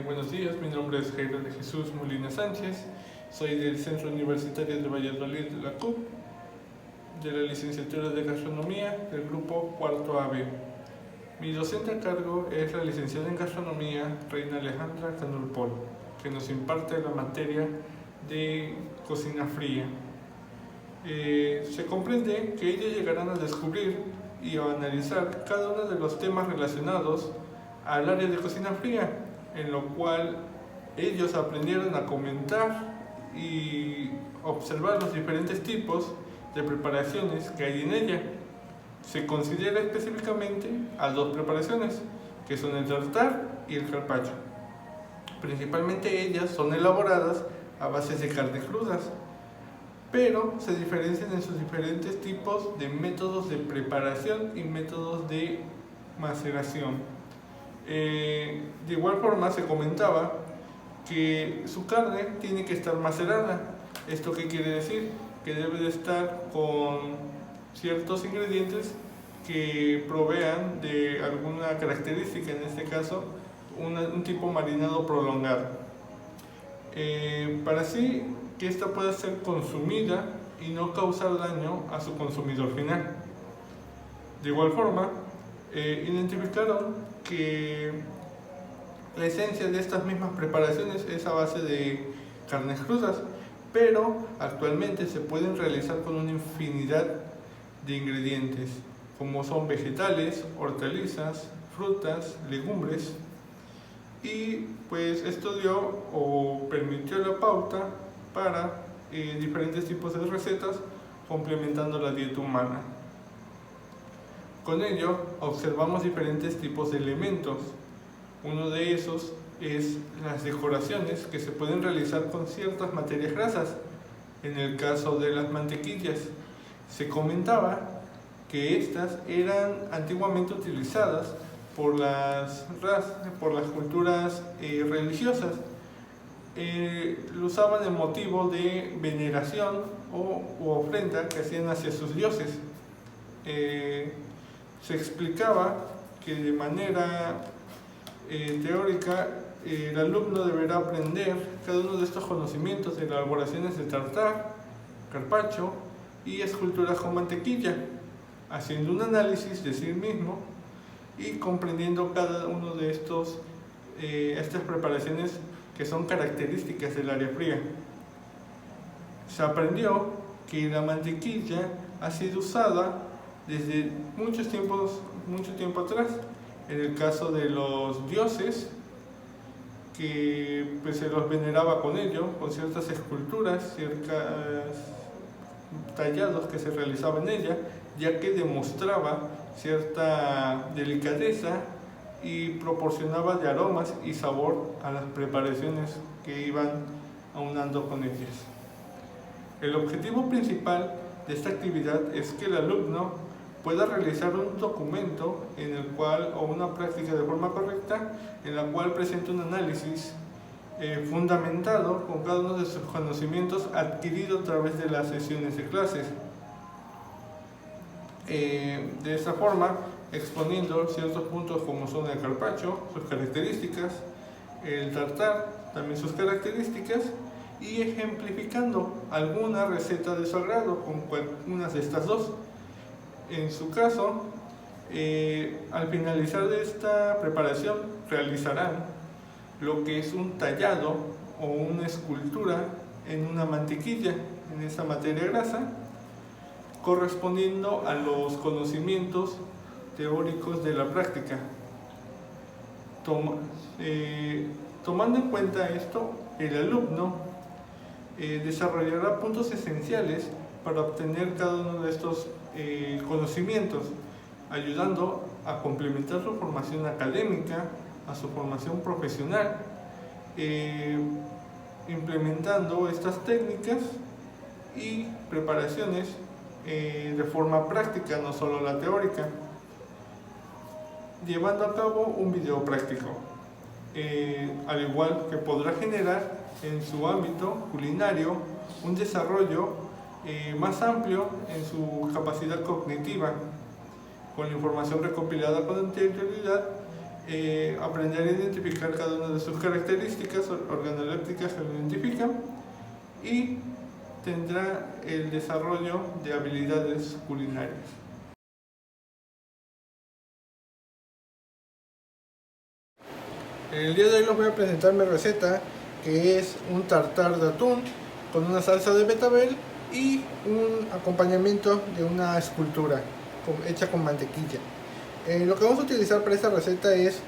Buenos días, mi nombre es Jairo de Jesús Molina Sánchez, soy del Centro Universitario de Valladolid de la CUP, de la licenciatura de Gastronomía del grupo Cuarto AB. Mi docente a cargo es la licenciada en Gastronomía Reina Alejandra Canulpol, que nos imparte la materia de cocina fría. Se comprende que ellos llegarán a descubrir y a analizar cada uno de los temas relacionados al área de cocina fría, en lo cual ellos aprendieron a comentar y observar los diferentes tipos de preparaciones que hay en ella. Se considera específicamente a dos preparaciones, que son el tartar y el carpaccio. Principalmente ellas son elaboradas a base de carnes crudas, pero se diferencian en sus diferentes tipos de métodos de preparación y métodos de maceración. De igual forma se comentaba que su carne tiene que estar macerada. ¿Esto qué quiere decir? Que debe de estar con ciertos ingredientes que provean de alguna característica, en este caso un tipo marinado prolongado, para así que ésta pueda ser consumida y no causar daño a su consumidor final. De igual forma, identificaron que la esencia de estas mismas preparaciones es a base de carnes crudas, pero actualmente se pueden realizar con una infinidad de ingredientes, como son vegetales, hortalizas, frutas, legumbres, y pues esto dio o permitió la pauta para diferentes tipos de recetas complementando la dieta humana. Con ello observamos diferentes tipos de elementos. Uno de esos es las decoraciones que se pueden realizar con ciertas materias grasas. En el caso de las mantequillas, se comentaba que estas eran antiguamente utilizadas por las culturas religiosas. Lo usaban en motivo de veneración u ofrenda que hacían hacia sus dioses. Se explicaba que de manera teórica el alumno deberá aprender cada uno de estos conocimientos de elaboraciones de tartar, carpaccio y esculturas con mantequilla, haciendo un análisis de sí mismo y comprendiendo cada uno de estas preparaciones que son características del área fría. Se aprendió que la mantequilla ha sido usada desde mucho tiempo atrás, en el caso de los dioses, que pues se los veneraba con ello, con ciertas esculturas, ciertos tallados que se realizaban en ella, ya que demostraba cierta delicadeza y proporcionaba de aromas y sabor a las preparaciones que iban aunando con ellas. El objetivo principal de esta actividad es que el alumno pueda realizar un documento en el cual, o una práctica de forma correcta, en la cual presente un análisis fundamentado con cada uno de sus conocimientos adquiridos a través de las sesiones de clases. De esta forma, exponiendo ciertos puntos como son el carpaccio, sus características, el tartar, también sus características, y ejemplificando alguna receta de su agrado con algunas de estas dos. En su caso, al finalizar de esta preparación, realizarán lo que es un tallado o una escultura en una mantequilla, en esa materia grasa, correspondiendo a los conocimientos teóricos de la práctica. Tomando en cuenta esto, el alumno desarrollará puntos esenciales para obtener cada uno de estos conocimientos, ayudando a complementar su formación académica, a su formación profesional, implementando estas técnicas y preparaciones de forma práctica, no solo la teórica, llevando a cabo un video práctico, al igual que podrá generar en su ámbito culinario un desarrollo más amplio en su capacidad cognitiva, con la información recopilada con anterioridad aprenderá a identificar cada una de sus características organolépticas que lo identifican y tendrá el desarrollo de habilidades culinarias. El día de hoy les voy a presentar mi receta, que es un tartar de atún con una salsa de betabel y un acompañamiento de una escultura hecha con mantequilla. Lo que vamos a utilizar para esta receta es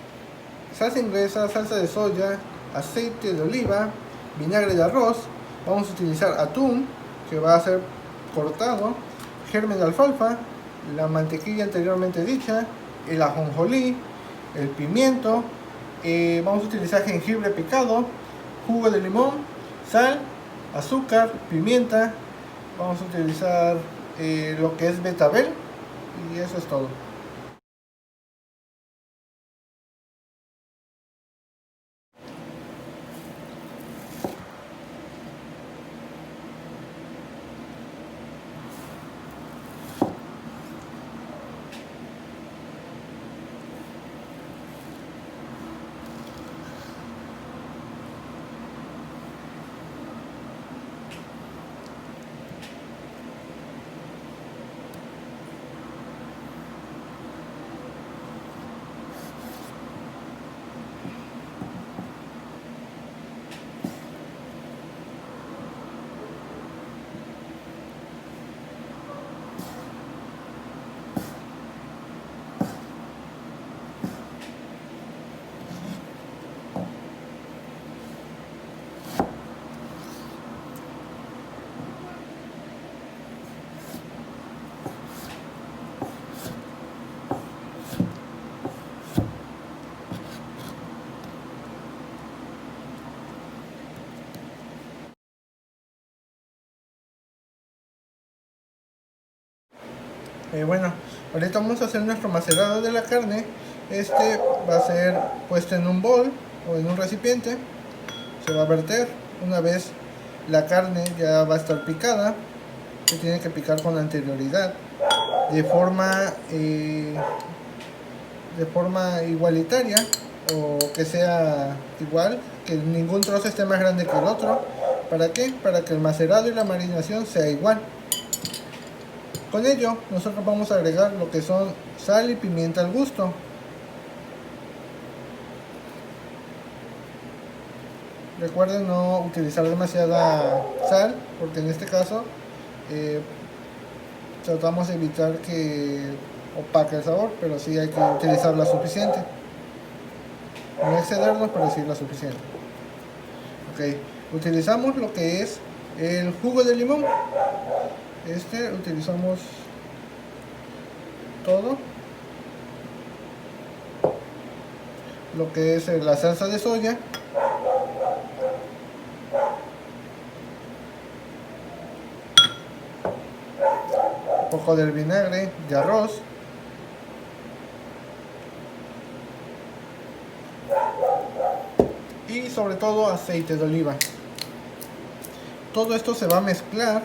salsa inglesa, salsa de soya, aceite de oliva, vinagre de arroz. Vamos a utilizar atún, que va a ser cortado, germen de alfalfa, la mantequilla anteriormente dicha, el ajonjolí, el pimiento. Vamos a utilizar jengibre picado, jugo de limón, sal, azúcar, pimienta. Vamos a utilizar lo que es betabel y eso es todo. Bueno, ahorita vamos a hacer nuestro macerado de la carne. Este va a ser puesto en un bol o en un recipiente. Se va a verter. Una vez la carne ya va a estar picada, se tiene que picar con anterioridad de forma igualitaria, o que sea igual, que ningún trozo esté más grande que el otro. ¿Para qué? Para que el macerado y la marinación sea igual. Con ello, nosotros vamos a agregar lo que son sal y pimienta al gusto. Recuerden no utilizar demasiada sal, porque en este caso tratamos de evitar que opaque el sabor, pero sí hay que utilizar la suficiente. No excedernos, pero sí la suficiente. Ok, utilizamos lo que es el jugo de limón. Utilizamos todo lo que es la salsa de soya, un poco del vinagre de arroz, y sobre todo aceite de oliva. Todo esto se va a mezclar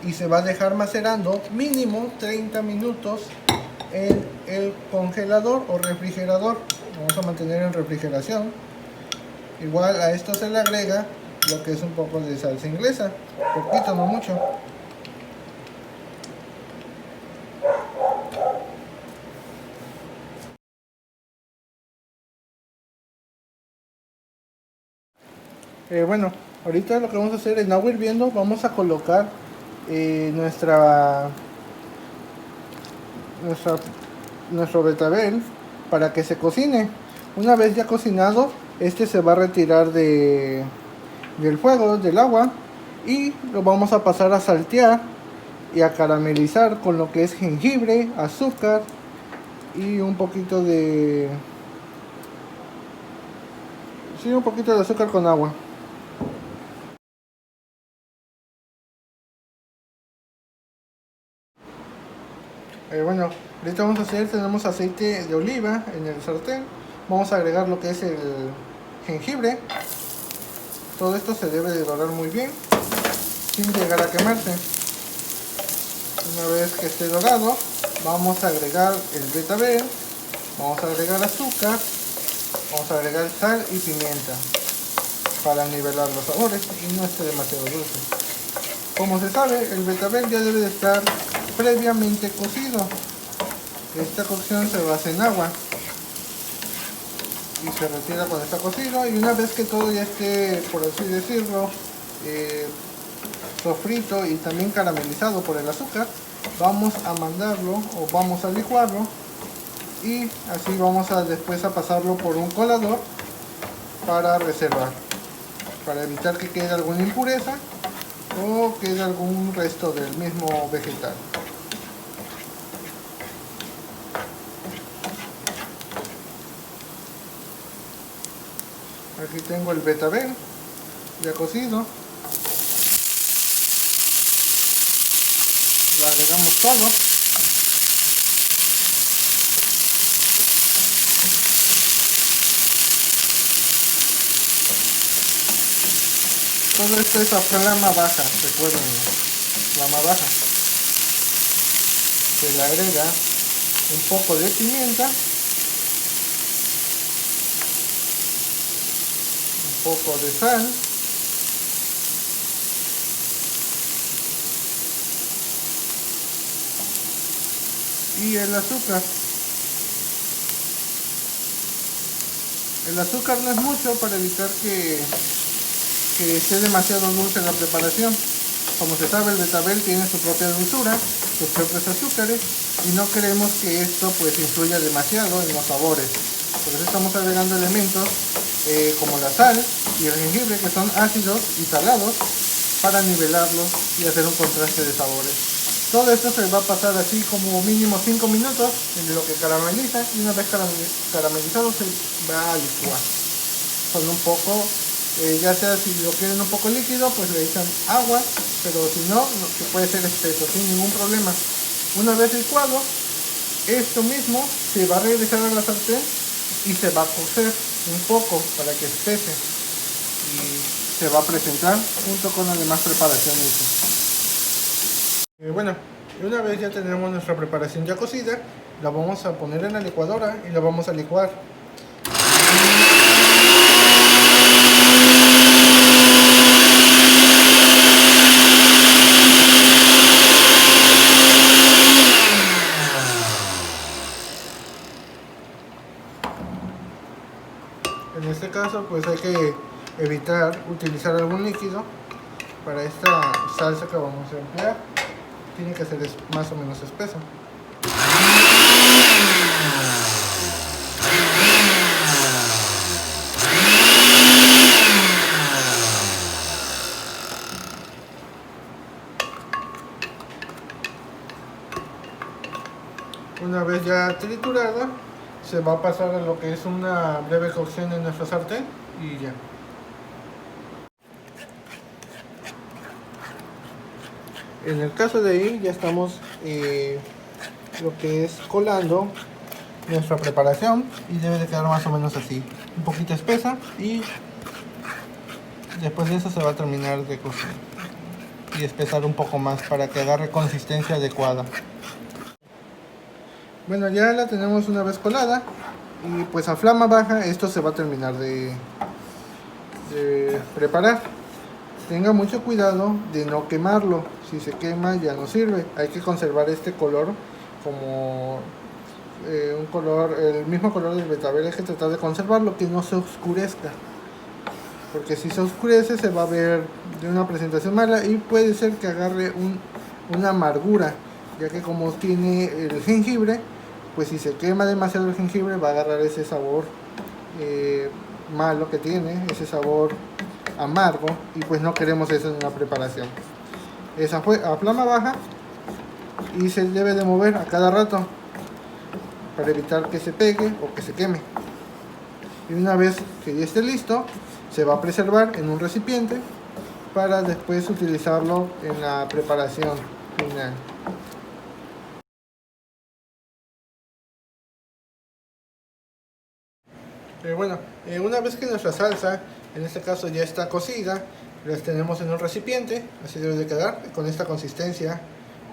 y se va a dejar macerando mínimo 30 minutos en el congelador o refrigerador. Vamos a mantener en refrigeración. Igual a esto se le agrega lo que es un poco de salsa inglesa, poquito, no mucho. Bueno, ahorita lo que vamos a hacer en agua hirviendo, vamos a colocar nuestro betabel para que se cocine. Una vez ya cocinado, este se va a retirar del fuego, del agua, y lo vamos a pasar a saltear y a caramelizar con lo que es jengibre, azúcar y un poquito de azúcar con agua. Bueno, ahorita vamos a hacer, tenemos aceite de oliva en el sartén. Vamos a agregar lo que es el jengibre. Todo esto se debe de dorar muy bien, sin llegar a quemarse. Una vez que esté dorado, vamos a agregar el betabel, vamos a agregar azúcar, vamos a agregar sal y pimienta para nivelar los sabores y no esté demasiado dulce. Como se sabe, el betabel ya debe de estar previamente cocido. Esta cocción se basa en agua y se retira cuando está cocido, y una vez que todo ya esté, por así decirlo, sofrito y también caramelizado por el azúcar, vamos a mandarlo o vamos a licuarlo, y así vamos a después a pasarlo por un colador para reservar, para evitar que quede alguna impureza o quede algún resto del mismo vegetal. Aquí tengo el betabel ya cocido. Lo agregamos todo. Todo esto es a flama baja, recuerden, flama baja. Se le agrega un poco de pimienta, un poco de sal, y el azúcar. El azúcar no es mucho para evitar que esté demasiado dulce la preparación. Como se sabe, el betabel tiene su propia dulzura, sus propios azúcares, y no queremos que esto pues influya demasiado en los sabores. Por eso estamos agregando elementos como la sal y el jengibre, que son ácidos y salados, para nivelarlos y hacer un contraste de sabores. Todo esto se va a pasar así como mínimo 5 minutos en lo que carameliza, y una vez caramelizado se va a licuar con un poco, ya sea si lo quieren un poco líquido, pues le echan agua, pero si no, que puede ser espeso sin ningún problema. Una vez licuado, esto mismo se va a regresar a la sartén y se va a cocer un poco para que espese, y se va a presentar junto con las demás preparaciones. Bueno, una vez ya tenemos nuestra preparación ya cocida, la vamos a poner en la licuadora y la vamos a licuar. En este caso pues hay que evitar utilizar algún líquido para esta salsa que vamos a emplear. Tiene que ser más o menos espesa. Una vez ya triturada, se va a pasar a lo que es una breve cocción en nuestra sartén y ya. En el caso de ahí ya estamos lo que es colando nuestra preparación, y debe de quedar más o menos así, un poquito espesa, y después de eso se va a terminar de cocer y espesar un poco más para que agarre consistencia adecuada. Bueno, ya la tenemos una vez colada, y pues a flama baja esto se va a terminar de preparar. Tenga mucho cuidado de no quemarlo, si se quema ya no sirve. Hay que conservar este color como un color, el mismo color del betabel. Hay que tratar de conservarlo, que no se oscurezca, porque si se oscurece se va a ver de una presentación mala y puede ser que agarre una amargura, ya que como tiene el jengibre, pues si se quema demasiado el jengibre va a agarrar ese sabor malo que tiene, ese sabor amargo, y pues no queremos eso en la preparación. Esa fue a flama baja y se debe de mover a cada rato para evitar que se pegue o que se queme. Y una vez que ya esté listo, se va a preservar en un recipiente para después utilizarlo en la preparación final. Una vez que nuestra salsa, en este caso ya está cocida, las tenemos en un recipiente. Así debe de quedar, con esta consistencia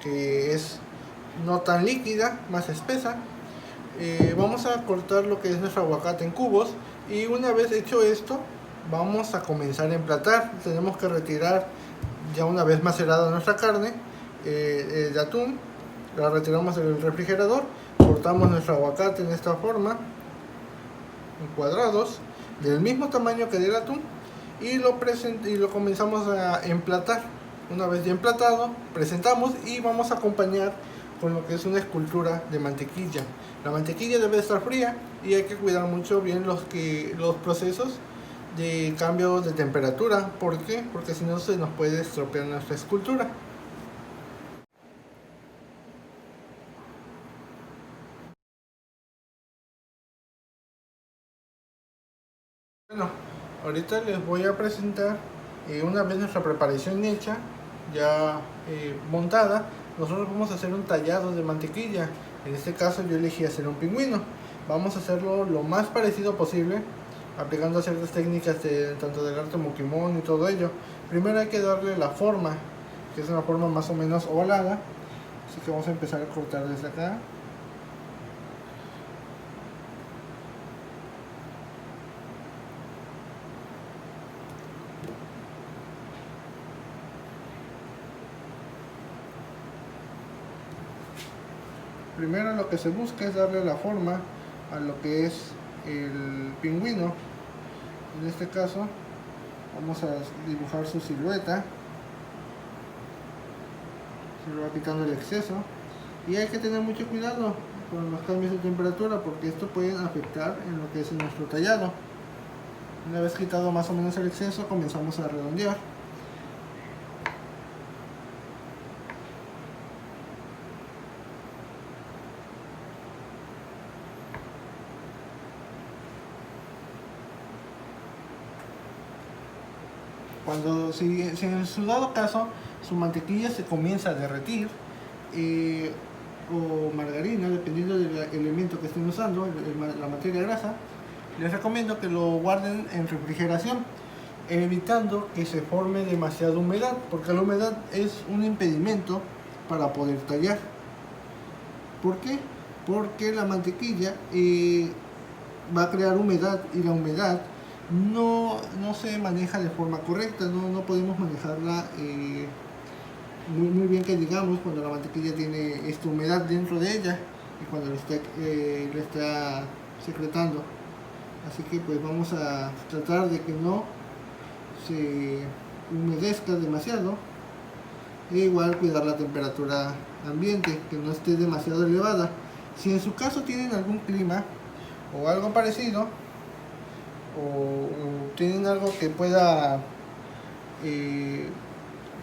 que es no tan líquida, más espesa. Vamos a cortar lo que es nuestro aguacate en cubos, y una vez hecho esto vamos a comenzar a emplatar. Tenemos que retirar, ya una vez macerada nuestra carne de atún, la retiramos del refrigerador, cortamos nuestro aguacate en esta forma, en cuadrados del mismo tamaño que del atún, y lo comenzamos a emplatar. Una vez ya emplatado, presentamos y vamos a acompañar con lo que es una escultura de mantequilla. La mantequilla debe estar fría y hay que cuidar mucho bien los procesos de cambio de temperatura. ¿Por qué? Porque si no se nos puede estropear nuestra escultura. Bueno, ahorita les voy a presentar una vez nuestra preparación hecha, ya montada. Nosotros vamos a hacer un tallado de mantequilla. En este caso yo elegí hacer un pingüino. Vamos a hacerlo lo más parecido posible, aplicando ciertas técnicas tanto del arte Mukimon y todo ello. Primero hay que darle la forma, que es una forma más o menos ovalada. Así que vamos a empezar a cortar desde acá. Primero lo que se busca es darle la forma a lo que es el pingüino. En este caso vamos a dibujar su silueta. Se le va quitando el exceso. Y hay que tener mucho cuidado con los cambios de temperatura, porque esto puede afectar en lo que es nuestro tallado. Una vez quitado más o menos el exceso, comenzamos a redondear. Si en su dado caso su mantequilla se comienza a derretir, o margarina, dependiendo del elemento que estén usando, la materia grasa, les recomiendo que lo guarden en refrigeración, evitando que se forme demasiada humedad, porque la humedad es un impedimento para poder tallar. ¿Por qué? Porque la mantequilla va a crear humedad, y la humedad no se maneja de forma correcta. No podemos manejarla muy bien, que digamos, cuando la mantequilla tiene esta humedad dentro de ella y cuando lo está secretando. Así que pues vamos a tratar de que no se humedezca demasiado, e igual cuidar la temperatura ambiente, que no esté demasiado elevada. Si en su caso tienen algún clima o algo parecido, o tienen algo que pueda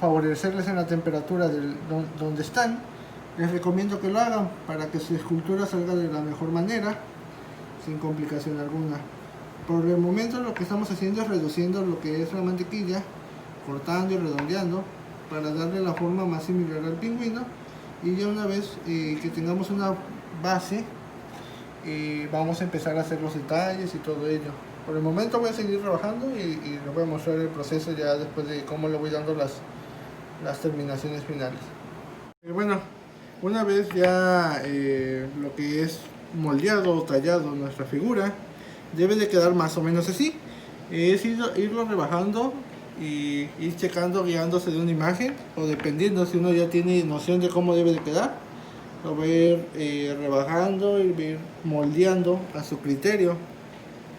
favorecerles en la temperatura donde están, les recomiendo que lo hagan para que su escultura salga de la mejor manera, sin complicación alguna. Por el momento lo que estamos haciendo es reduciendo lo que es la mantequilla, cortando y redondeando para darle la forma más similar al pingüino. Y ya una vez que tengamos una base, vamos a empezar a hacer los detalles y todo ello. Por el momento voy a seguir trabajando y les voy a mostrar el proceso ya después de cómo le voy dando las terminaciones finales. Bueno, una vez ya lo que es moldeado o tallado nuestra figura, debe de quedar más o menos así. Es irlo rebajando y ir checando, guiándose de una imagen, o dependiendo si uno ya tiene noción de cómo debe de quedar, lo va a ir rebajando y va a ir moldeando a su criterio.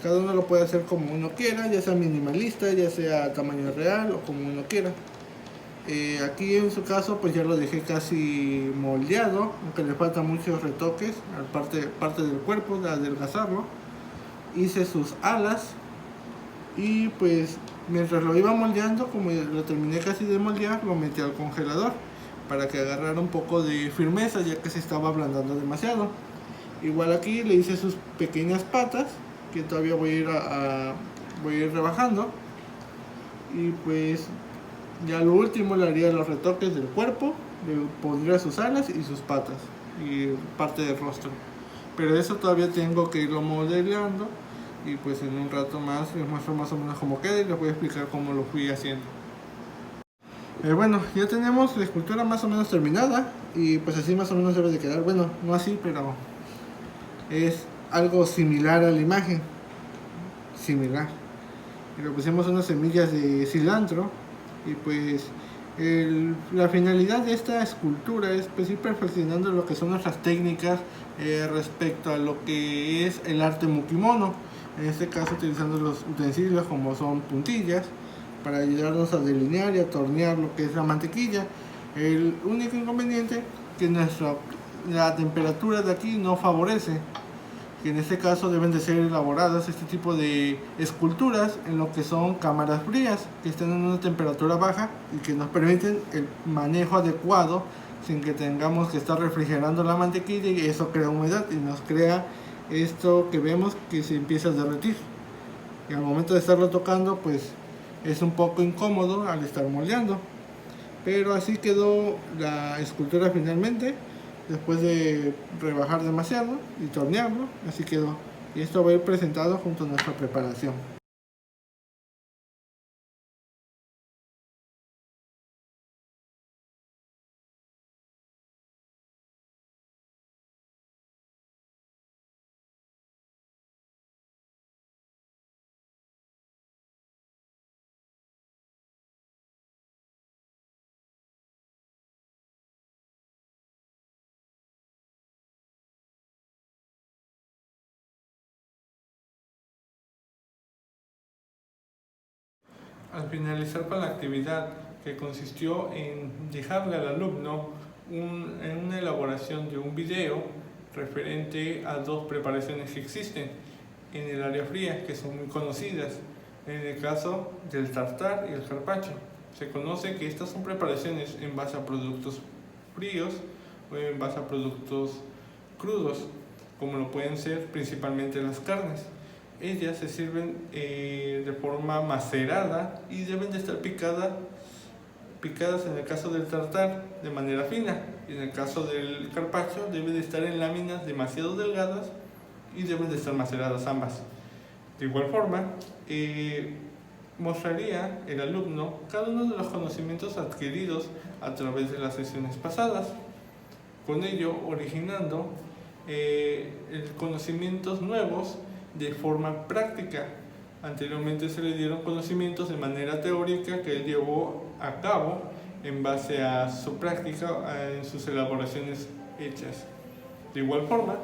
Cada uno lo puede hacer como uno quiera, ya sea minimalista, ya sea tamaño real o como uno quiera. Aquí en su caso pues ya lo dejé casi moldeado, aunque le faltan muchos retoques, parte del cuerpo, de adelgazarlo. Hice sus alas y pues mientras lo iba moldeando, como lo terminé casi de moldear, lo metí al congelador para que agarrara un poco de firmeza, ya que se estaba ablandando demasiado. Igual aquí le hice sus pequeñas patas, que todavía voy a ir rebajando, y pues ya lo último le haría los retoques del cuerpo, le pondría sus alas y sus patas y parte del rostro, pero eso todavía tengo que irlo modelando, y pues en un rato más les muestro más o menos cómo queda y les voy a explicar cómo lo fui haciendo. Bueno, ya tenemos la escultura más o menos terminada y pues así más o menos debe de quedar. Bueno, no así, pero es algo similar a la imagen. Similar. Y le pusimos unas semillas de cilantro y pues la finalidad de esta escultura es pues ir perfeccionando lo que son nuestras técnicas respecto a lo que es el arte mukimono. En este caso utilizando los utensilios como son puntillas para ayudarnos a delinear y a tornear lo que es la mantequilla. El único inconveniente que la temperatura de aquí no favorece, que en este caso deben de ser elaboradas este tipo de esculturas en lo que son cámaras frías que están en una temperatura baja y que nos permiten el manejo adecuado sin que tengamos que estar refrigerando la mantequilla, y eso crea humedad y nos crea esto que vemos que se empieza a derretir, y al momento de estarlo tocando pues es un poco incómodo al estar moldeando. Pero así quedó la escultura finalmente, después de rebajar demasiado y tornearlo, así quedó. Y esto va a ir presentado junto a nuestra preparación. Al finalizar con la actividad, que consistió en dejarle al alumno en una elaboración de un video referente a dos preparaciones que existen en el área fría, que son muy conocidas, en el caso del tartar y el carpaccio. Se conoce que estas son preparaciones en base a productos fríos o en base a productos crudos, como lo pueden ser principalmente las carnes. Ellas se sirven de forma macerada y deben de estar picadas en el caso del tartar de manera fina, y en el caso del carpaccio deben de estar en láminas demasiado delgadas y deben de estar maceradas ambas. De igual forma, mostraría el alumno cada uno de los conocimientos adquiridos a través de las sesiones pasadas, con ello originando conocimientos nuevos de forma práctica. Anteriormente se le dieron conocimientos de manera teórica que él llevó a cabo en base a su práctica en sus elaboraciones hechas. De igual forma,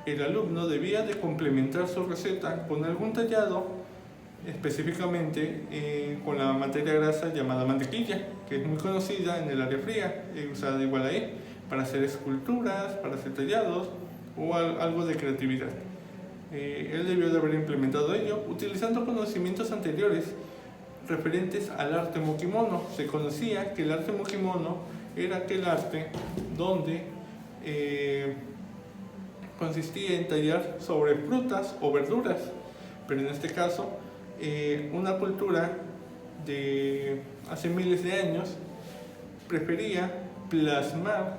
el alumno debía de complementar su receta con algún tallado, específicamente con la materia grasa llamada mantequilla, que es muy conocida en el área fría, usada igual ahí para hacer esculturas, para hacer tallados o algo de creatividad. Él debió de haber implementado ello utilizando conocimientos anteriores referentes al arte mukimono. Se conocía que el arte mukimono era aquel arte donde consistía en tallar sobre frutas o verduras, pero en este caso una cultura de hace miles de años prefería plasmar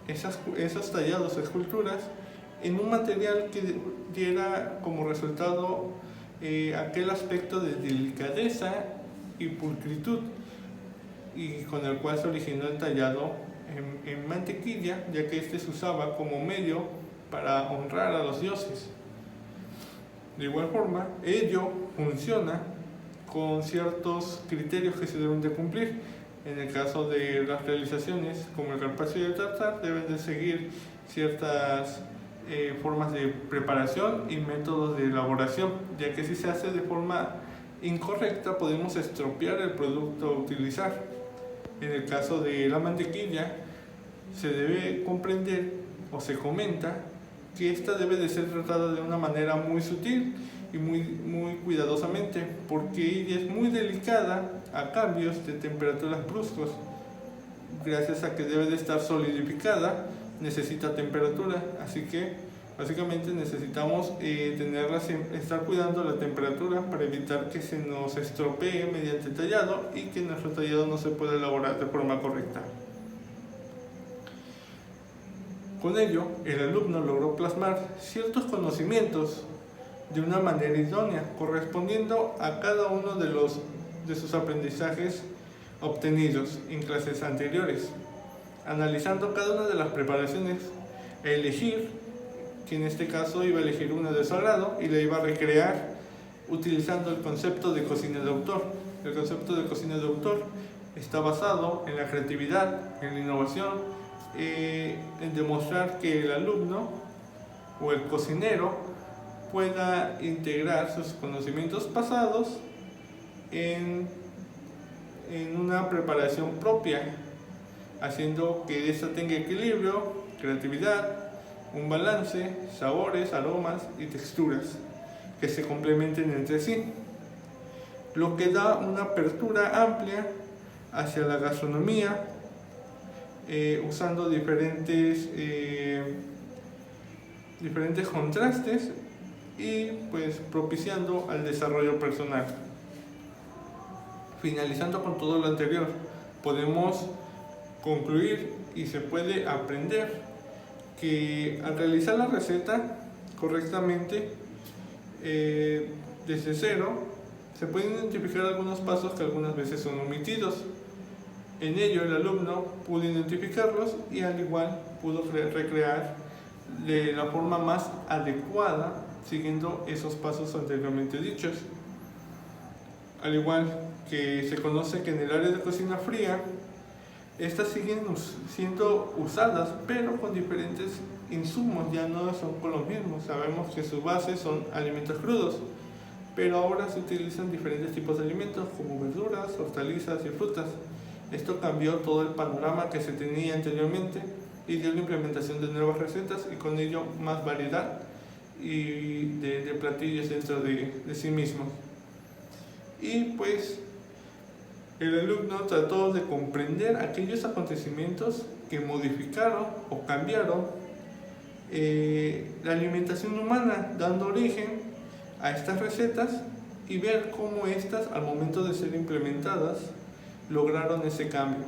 esos tallados, esculturas, en un material que diera como resultado aquel aspecto de delicadeza y pulcritud, y con el cual se originó el tallado en mantequilla, ya que este se usaba como medio para honrar a los dioses. De igual forma, ello funciona con ciertos criterios que se deben de cumplir. En el caso de las realizaciones como el carpaccio y el tartar, deben de seguir ciertas formas de preparación y métodos de elaboración, ya que si se hace de forma incorrecta podemos estropear el producto a utilizar. En el caso de la mantequilla, se debe comprender o se comenta que esta debe de ser tratada de una manera muy sutil y muy cuidadosamente, porque ella es muy delicada a cambios de temperaturas bruscos. Gracias a que debe de estar solidificada, necesita temperatura, así que básicamente necesitamos estar cuidando la temperatura para evitar que se nos estropee mediante el tallado y que nuestro tallado no se pueda elaborar de forma correcta. Con ello, el alumno logró plasmar ciertos conocimientos de una manera idónea, correspondiendo a cada uno de sus aprendizajes obtenidos en clases anteriores, analizando cada una de las preparaciones, elegir, que en este caso iba a elegir una de su agrado y la iba a recrear utilizando el concepto de cocina de autor. El concepto de cocina de autor está basado en la creatividad, en la innovación, en demostrar que el alumno o el cocinero pueda integrar sus conocimientos pasados en una preparación propia, haciendo que esta tenga equilibrio, creatividad, un balance, sabores, aromas y texturas que se complementen entre sí, lo que da una apertura amplia hacia la gastronomía, usando diferentes contrastes y pues propiciando al desarrollo personal. Finalizando con todo lo anterior, podemos concluir y se puede aprender que al realizar la receta correctamente desde cero, se pueden identificar algunos pasos que algunas veces son omitidos. En ello el alumno pudo identificarlos y al igual pudo recrear de la forma más adecuada siguiendo esos pasos anteriormente dichos. Al igual que se conoce que en el área de cocina fría, estas siguen siendo usadas, pero con diferentes insumos, ya no son con los mismos. Sabemos que su base son alimentos crudos, pero ahora se utilizan diferentes tipos de alimentos como verduras, hortalizas y frutas. Esto cambió todo el panorama que se tenía anteriormente y dio la implementación de nuevas recetas y con ello más variedad y de platillos dentro de sí mismos. Y pues el alumno trató de comprender aquellos acontecimientos que modificaron o cambiaron la alimentación humana, dando origen a estas recetas y ver cómo estas, al momento de ser implementadas, lograron ese cambio.